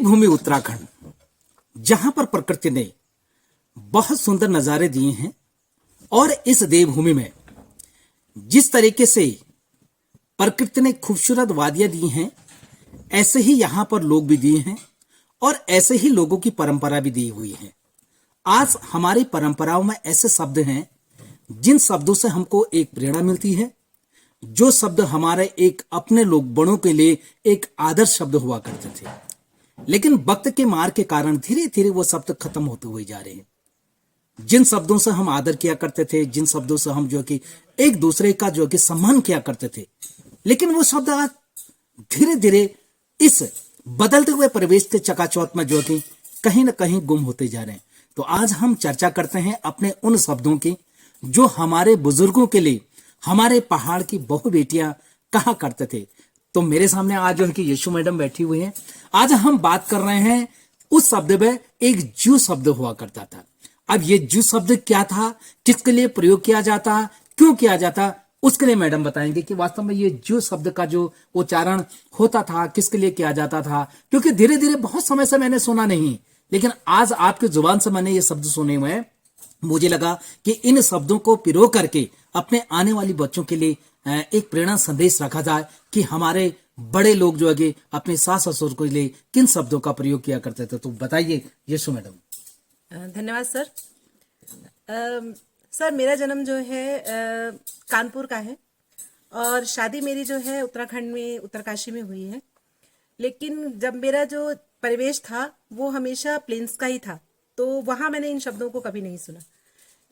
देवभूमि उत्तराखंड, जहां पर प्रकृति ने बहुत सुंदर नजारे दिए हैं और इस देवभूमि में जिस तरीके से प्रकृति ने खूबसूरत वादियां दी हैं, ऐसे ही यहां पर लोग भी दिए हैं और ऐसे ही लोगों की परंपरा भी दी हुई है। आज हमारी परंपराओं में ऐसे शब्द हैं जिन शब्दों से हमको एक प्रेरणा मिलती है, जो शब्द हमारे एक अपने लोग बड़ों के लिए एक आदर्श शब्द हुआ करते थे, लेकिन वक्त के मार के कारण धीरे धीरे वो शब्द खत्म होते हुए जा रहे हैं। जिन शब्दों से हम आदर किया करते थे, जिन शब्दों से हम जो कि एक दूसरे का जो कि सम्मान किया करते थे, लेकिन वो शब्द आज धीरे धीरे इस बदलते हुए परिवेश के चकाचौंध में जो कि कहीं ना कहीं गुम होते जा रहे हैं। तो आज हम चर्चा करते हैं अपने उन शब्दों की जो हमारे बुजुर्गों के लिए हमारे पहाड़ की बहु बेटियां कहा करते थे। तो मेरे सामने आज जो है कि यशु मैडम बैठी हुई हैं। आज हम बात कर रहे हैं उस शब्द में एक जू शब्द हुआ करता था। अब ये जू शब्द क्या था, किसके लिए प्रयोग किया जाता, क्यों किया जाता, उसके लिए मैडम बताएंगे कि वास्तव में ये जू शब्द का जो उच्चारण होता था किसके लिए किया जाता था। क्योंकि धीरे धीरे बहुत समय से मैंने सुना नहीं, लेकिन आज आपकी जुबान से मैंने ये शब्द सुने हुए हैं। मुझे लगा कि इन शब्दों को पिरो करके अपने आने वाली बच्चों के लिए एक प्रेरणा संदेश रखा जाए कि हमारे बड़े लोग जो है अपने सास ससुर के लिए किन शब्दों का प्रयोग किया करते थे। तो बताइए यशु मैडम। धन्यवाद सर। सर मेरा जन्म जो है कानपुर का है और शादी मेरी जो है उत्तराखंड में उत्तरकाशी में हुई है। लेकिन जब मेरा जो परिवेश था वो हमेशा प्लेन्स का ही था, तो वहाँ मैंने इन शब्दों को कभी नहीं सुना।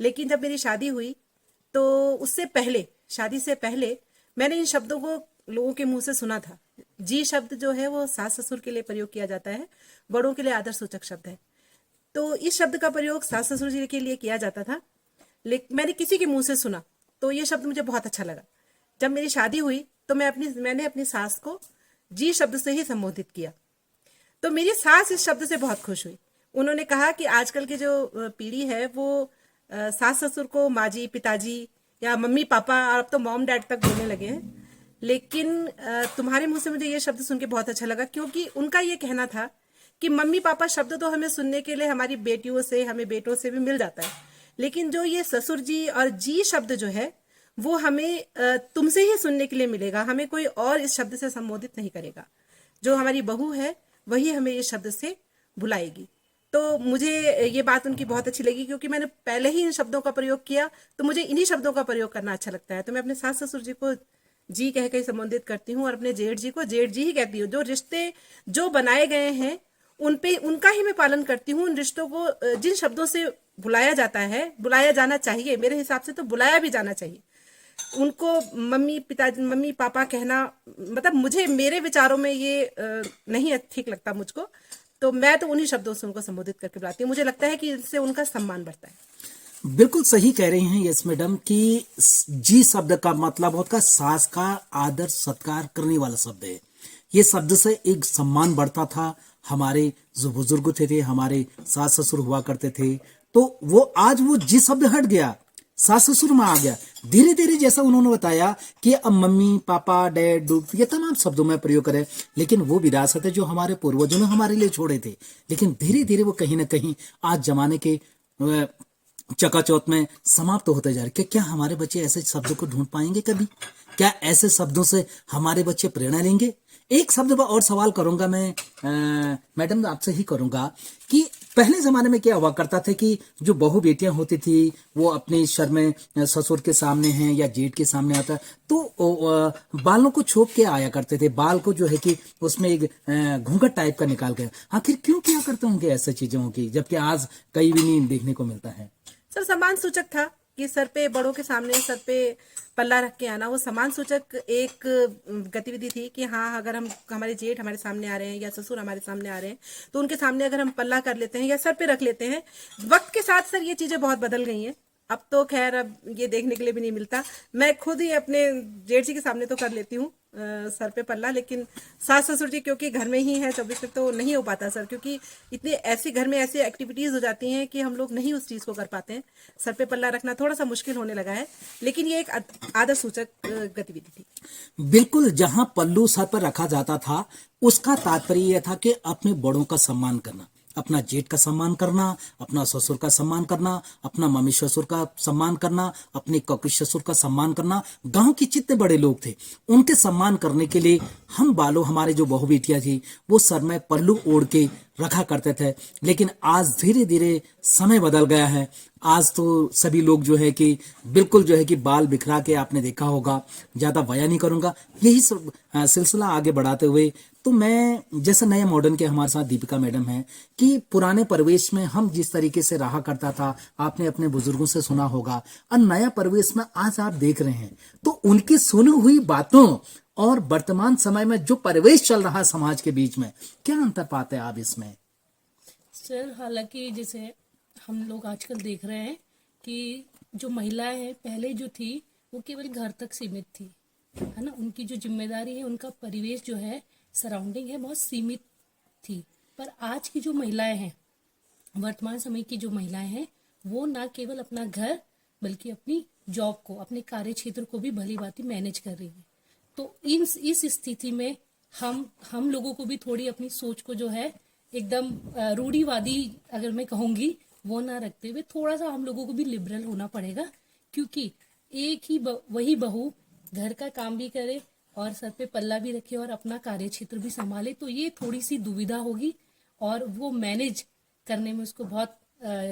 लेकिन जब मेरी शादी हुई तो उससे पहले, शादी से पहले मैंने इन शब्दों को लोगों के मुंह से सुना था। जी शब्द जो है वो सास ससुर के लिए प्रयोग किया जाता है, बड़ों के लिए आदर सूचक शब्द है। तो इस शब्द का प्रयोग सास ससुर जी के लिए किया जाता था। लेकिन मैंने किसी के मुंह से सुना तो ये शब्द मुझे बहुत अच्छा लगा। जब मेरी शादी हुई तो मैंने अपनी सास को जी शब्द से ही संबोधित किया। तो मेरी सास इस शब्द से बहुत खुश हुई। उन्होंने कहा कि आजकल की जो पीढ़ी है वो सास ससुर को माँ जी, पिताजी या मम्मी पापा, और अब तो मॉम डैड तक बोलने लगे हैं। लेकिन तुम्हारे मुंह से मुझे ये शब्द सुन के बहुत अच्छा लगा, क्योंकि उनका ये कहना था कि मम्मी पापा शब्द तो हमें सुनने के लिए हमारी बेटियों से, हमें बेटों से भी मिल जाता है, लेकिन जो ये ससुर जी और जी शब्द जो है वो हमें तुमसे ही सुनने के लिए मिलेगा, हमें कोई और इस शब्द से संबोधित नहीं करेगा। जो हमारी बहू है वही हमें इस शब्द से बुलाएगी। तो मुझे ये बात उनकी बहुत अच्छी लगी, क्योंकि मैंने पहले ही इन शब्दों का प्रयोग किया, तो मुझे इन्हीं शब्दों का प्रयोग करना अच्छा लगता है। तो मैं अपने सास ससुर जी को जी कह के संबोधित करती हूँ और अपने जेठ जी को जेठ जी ही कहती हूँ। जो रिश्ते जो बनाए गए हैं उनका ही मैं पालन करती हूँ। उन रिश्तों को जिन शब्दों से बुलाया जाता है, बुलाया जाना चाहिए, मेरे हिसाब से तो बुलाया भी जाना चाहिए। उनको मम्मी पापा कहना, मतलब मुझे, मेरे विचारों में ये नहीं ठीक लगता मुझको। तो मैं तो उन्हीं शब्दों से उनको संबोधित करके बुलाती हूँ। मुझे लगता है कि इससे उनका सम्मान बढ़ता है। बिल्कुल सही कह रही हैं यस मैडम कि जी शब्द का मतलब होता है सास का आदर सत्कार करने वाला शब्द है। ये शब्द से एक सम्मान बढ़ता था। हमारे जो बुजुर्ग थे, हमारे सास ससुर हुआ करते थे, तो वो आज वो जी शब्द हट गया, सास ससुर में आ गया। धीरे धीरे जैसा उन्होंने बताया कि अब मम्मी पापा डैड ये तमाम शब्दों में प्रयोग करें, लेकिन वो विरासत है जो हमारे पूर्वजों ने हमारे लिए छोड़े थे। लेकिन धीरे धीरे वो कहीं ना कहीं आज जमाने के चकाचौंध में समाप्त होते जा रहे। क्या हमारे बच्चे ऐसे शब्दों को ढूंढ पाएंगे कभी? क्या ऐसे शब्दों से हमारे बच्चे प्रेरणा लेंगे? एक शब्द पर और सवाल करूंगा मैं मैडम आपसे ही करूंगा कि पहले जमाने में क्या हुआ करता था कि जो बहु बेटियां होती थी वो अपने शर में ससुर के सामने हैं या जेठ के सामने आता तो बालों को छोप के आया करते थे। बाल को जो है कि उसमें एक घूंघट टाइप का निकाल के। आखिर क्यों किया करते होंगे ऐसे चीजों की, जबकि आज कहीं भी नहीं देखने को मिलता है? सर सम्मान सूचक था कि सर पे, बड़ों के सामने सर पे पल्ला रख के आना, वो सम्मान सूचक एक गतिविधि थी कि हाँ, अगर हमारे जेठ हमारे सामने आ रहे हैं या ससुर हमारे सामने आ रहे हैं तो उनके सामने अगर हम पल्ला कर लेते हैं या सर पे रख लेते हैं। वक्त के साथ सर ये चीजें बहुत बदल गई हैं। अब तो खैर अब ये देखने के लिए भी नहीं मिलता। मैं खुद ही अपने जेठ जी के सामने तो कर लेती हूँ, सर पे पल्ला, लेकिन सास ससुर जी क्योंकि घर में ही है 24 में, तो नहीं हो पाता सर, क्योंकि इतने ऐसी घर में ऐसी एक्टिविटीज हो जाती हैं कि हम लोग नहीं उस चीज को कर पाते हैं। सर पे पल्ला रखना थोड़ा सा मुश्किल होने लगा है, लेकिन ये एक आदर सूचक गतिविधि थी। बिल्कुल, जहां पल्लू सर पर रखा जाता था उसका तात्पर्य यह था कि अपने बड़ों का सम्मान करना, अपना जेठ का सम्मान करना, अपना ससुर का सम्मान करना, अपना मम्मी ससुर का सम्मान करना, अपने ककुश ससुर का सम्मान करना। गांव के जितने बड़े लोग थे उनके सम्मान करने के लिए हम बालों, हमारे जो बहू बेटियां थी वो सर में पल्लू ओढ़ के रखा करते थे। लेकिन आज धीरे धीरे समय बदल गया है। आज तो सभी लोग जो है कि बिल्कुल जो है कि बाल बिखरा के, आपने देखा होगा। ज्यादा बयान नहीं करूंगा, यही सिलसिला आगे बढ़ाते हुए तो मैं, जैसे नए मॉडर्न के हमारे साथ दीपिका मैडम हैं, कि पुराने परिवेश में हम जिस तरीके से रहा करता था, आपने अपने बुजुर्गों से सुना होगा, और नया परिवेश में आज आप देख रहे हैं, तो उनकी सुनी हुई बातों और वर्तमान समय में जो परिवेश चल रहा है समाज के बीच में, क्या अंतर पाते हैं आप इसमें? सर, हालांकि जैसे हम लोग आजकल देख रहे हैं कि जो महिलाएं हैं पहले जो थी वो केवल घर तक सीमित थी, है ना। उनकी जो जिम्मेदारी है, उनका परिवेश जो है, सराउंडिंग है, बहुत सीमित थी। पर आज की जो महिलाएं हैं, वर्तमान समय की जो महिलाएं हैं, वो ना केवल अपना घर बल्कि अपनी जॉब को, अपने कार्य क्षेत्र को भी भली भांति मैनेज कर रही है। तो इस स्थिति में हम लोगों को भी थोड़ी अपनी सोच को जो है एकदम रूढ़िवादी, अगर मैं कहूंगी, वो ना रखते हुए थोड़ा सा हम लोगों को भी लिबरल होना पड़ेगा। क्योंकि एक ही वही बहू घर का काम भी करे और सर पे पल्ला भी रखे और अपना कार्य क्षेत्र भी संभाले, तो ये थोड़ी सी दुविधा होगी और वो मैनेज करने में उसको बहुत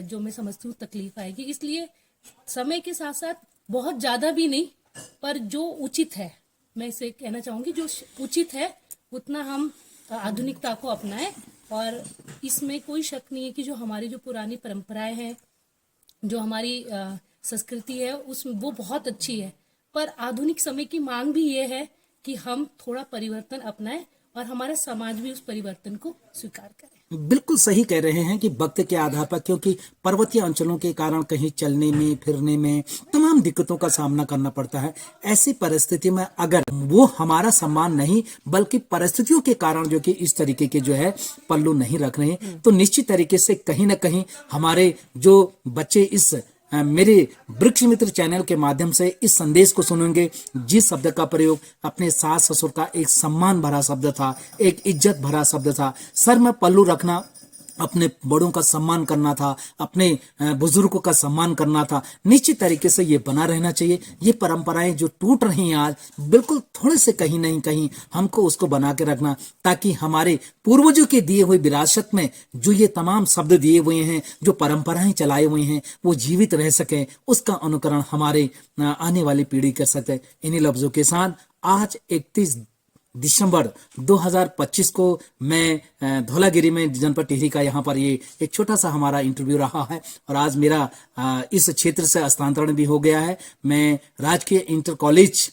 जो मैं समझती हूँ तकलीफ आएगी। इसलिए समय के साथ साथ बहुत ज्यादा भी नहीं, पर जो उचित है, मैं इसे कहना चाहूंगी, जो उचित है उतना हम आधुनिकता को अपनाएं। और इसमें कोई शक नहीं है कि जो हमारी जो पुरानी परंपराएं हैं, जो हमारी संस्कृति है, वो बहुत अच्छी है। पर आधुनिक समय की मांग भी ये है कि हम थोड़ा परिवर्तन अपनाएं और हमारा समाज भी उस परिवर्तन को स्वीकार करे। बिल्कुल सही कह रहे हैं कि वक्त के आधार पर, क्योंकि पर्वतीय अंचलों के कारण कहीं चलने में, फिरने में तमाम दिक्कतों का सामना करना पड़ता है। ऐसी परिस्थिति में अगर वो हमारा सम्मान नहीं बल्कि परिस्थितियों के कारण जो कि इस तरीके के जो है पल्लू नहीं रख रहे हैं, तो निश्चित तरीके से कहीं ना कहीं हमारे जो बच्चे इस मेरे वृक्ष मित्र चैनल के माध्यम से इस संदेश को सुनेंगे। जिस शब्द का प्रयोग अपने सास ससुर का एक सम्मान भरा शब्द था, एक इज्जत भरा शब्द था, सर में पल्लू रखना, अपने बड़ों का सम्मान करना था, अपने बुजुर्गों का सम्मान करना था। निश्चित तरीके से ये बना रहना चाहिए। ये परंपराएं जो टूट रही हैं आज, बिल्कुल थोड़े से कहीं नहीं कहीं हमको उसको बना के रखना, ताकि हमारे पूर्वजों के दिए हुए विरासत में जो ये तमाम शब्द दिए हुए हैं, जो परंपराएं चलाए हुए हैं, वो जीवित रह सके, उसका अनुकरण हमारे आने वाली पीढ़ी कर सके। इन्हीं लफ्जों के साथ आज 31 दिसंबर 2025 को मैं धौलागिरी में जनपद टिहरी का यहाँ पर ये एक छोटा सा हमारा इंटरव्यू रहा है, और आज मेरा इस क्षेत्र से हस्तांतरण भी हो गया है। मैं राजकीय इंटर कॉलेज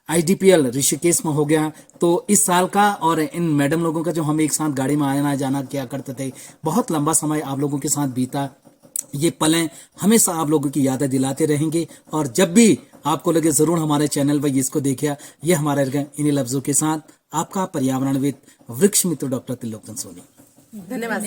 IDPL ऋषिकेश में हो गया। तो इस साल का और इन मैडम लोगों का जो हम एक साथ गाड़ी में आना जाना किया करते थे, बहुत लंबा समय आप लोगों के साथ बीता। ये पलें हमेशा आप लोगों की यादें दिलाते रहेंगे, और जब भी आपको लगे जरूर हमारे चैनल पर इसको देखिए। ये हमारे इन्हीं लफ्जों के साथ आपका पर्यावरणविद वृक्ष मित्र डॉक्टर त्रिलोकचंद सोनी। धन्यवाद।